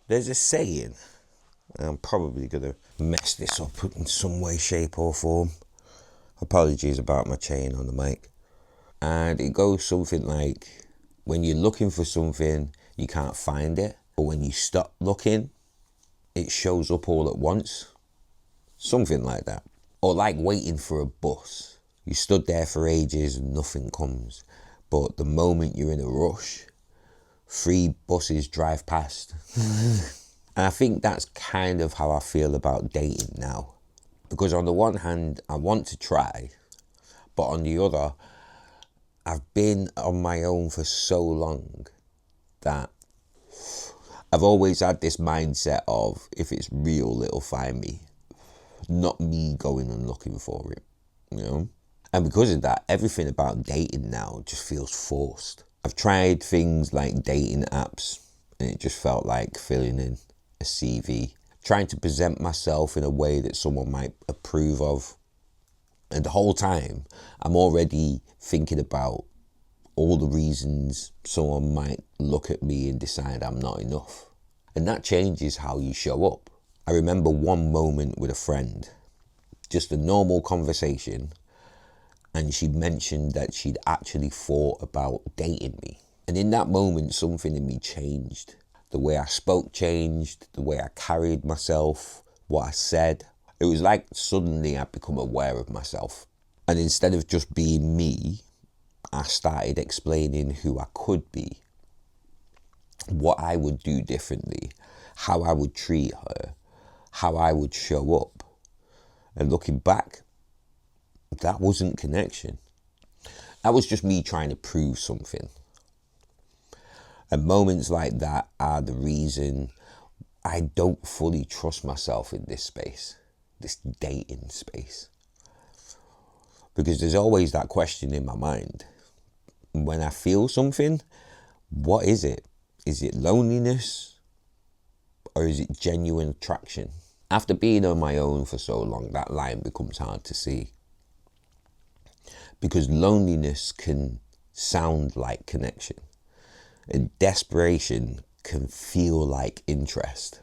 There's a saying, and I'm probably going to mess this up in some way, shape, or form. Apologies about my chain on the mic. And it goes something like, when you're looking for something, you can't find it. But when you stop looking, it shows up all at once. Something like that. Or like waiting for a bus. You stood there for ages and nothing comes. But the moment you're in a rush, 3 buses drive past. And I think that's kind of how I feel about dating now. Because on the one hand, I want to try. But on the other, I've been on my own for so long that I've always had this mindset of, if it's real, it'll find me. Not me going and looking for it, you know? And because of that, everything about dating now just feels forced. I've tried things like dating apps, and it just felt like filling in a CV. Trying to present myself in a way that someone might approve of. And the whole time, I'm already thinking about all the reasons someone might look at me and decide I'm not enough. And that changes how you show up. I remember one moment with a friend, just a normal conversation, and she mentioned that she'd actually thought about dating me. And in that moment, something in me changed. The way I spoke changed, the way I carried myself, what I said. It was like suddenly I'd become aware of myself. And instead of just being me, I started explaining who I could be, what I would do differently, how I would treat her, how I would show up. And looking back, that wasn't connection. That was just me trying to prove something. And moments like that are the reason I don't fully trust myself in this space, this dating space. Because there's always that question in my mind. When I feel something, what is it? Is it loneliness? Or is it genuine attraction? After being on my own for so long, that line becomes hard to see. Because loneliness can sound like connection. And desperation can feel like interest.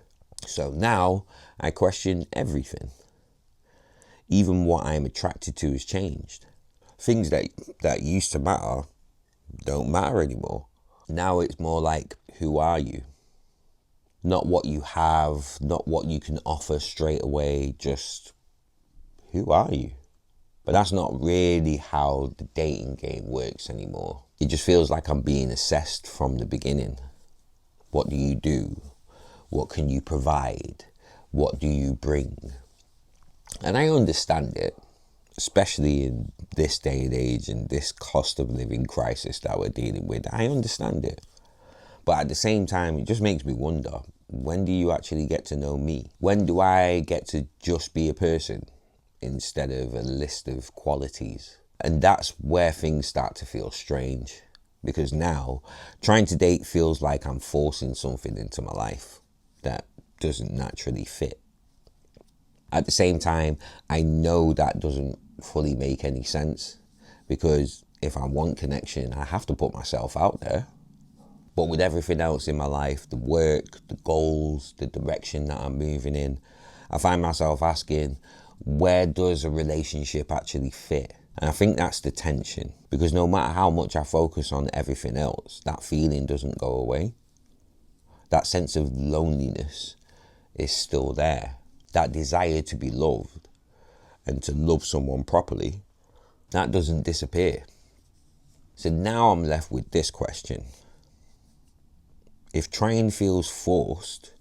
So now I question everything. Even what I'm attracted to has changed. Things that used to matter don't matter anymore. Now it's more like, who are you? Not what you have, not what you can offer straight away, just who are you? But that's not really how the dating game works anymore. It just feels like I'm being assessed from the beginning. What do you do? What can you provide? What do you bring? And I understand it, especially in this day and age and this cost of living crisis that we're dealing with. I understand it. But at the same time, it just makes me wonder, when do you actually get to know me? When do I get to just be a person instead of a list of qualities? And that's where things start to feel strange. Because now, trying to date feels like I'm forcing something into my life that doesn't naturally fit. At the same time, I know that doesn't fully make any sense. Because if I want connection, I have to put myself out there. But with everything else in my life, the work, the goals, the direction that I'm moving in, I find myself asking, where does a relationship actually fit? And I think that's the tension, because no matter how much I focus on everything else, that feeling doesn't go away. That sense of loneliness is still there. That desire to be loved and to love someone properly, that doesn't disappear. So now I'm left with this question. If trying feels forced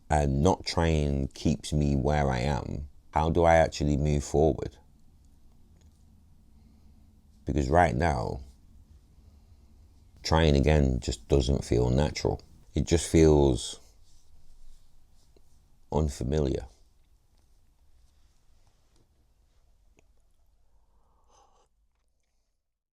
and not trying keeps me where I am, how do I actually move forward? Because right now, trying again just doesn't feel natural. It just feels unfamiliar.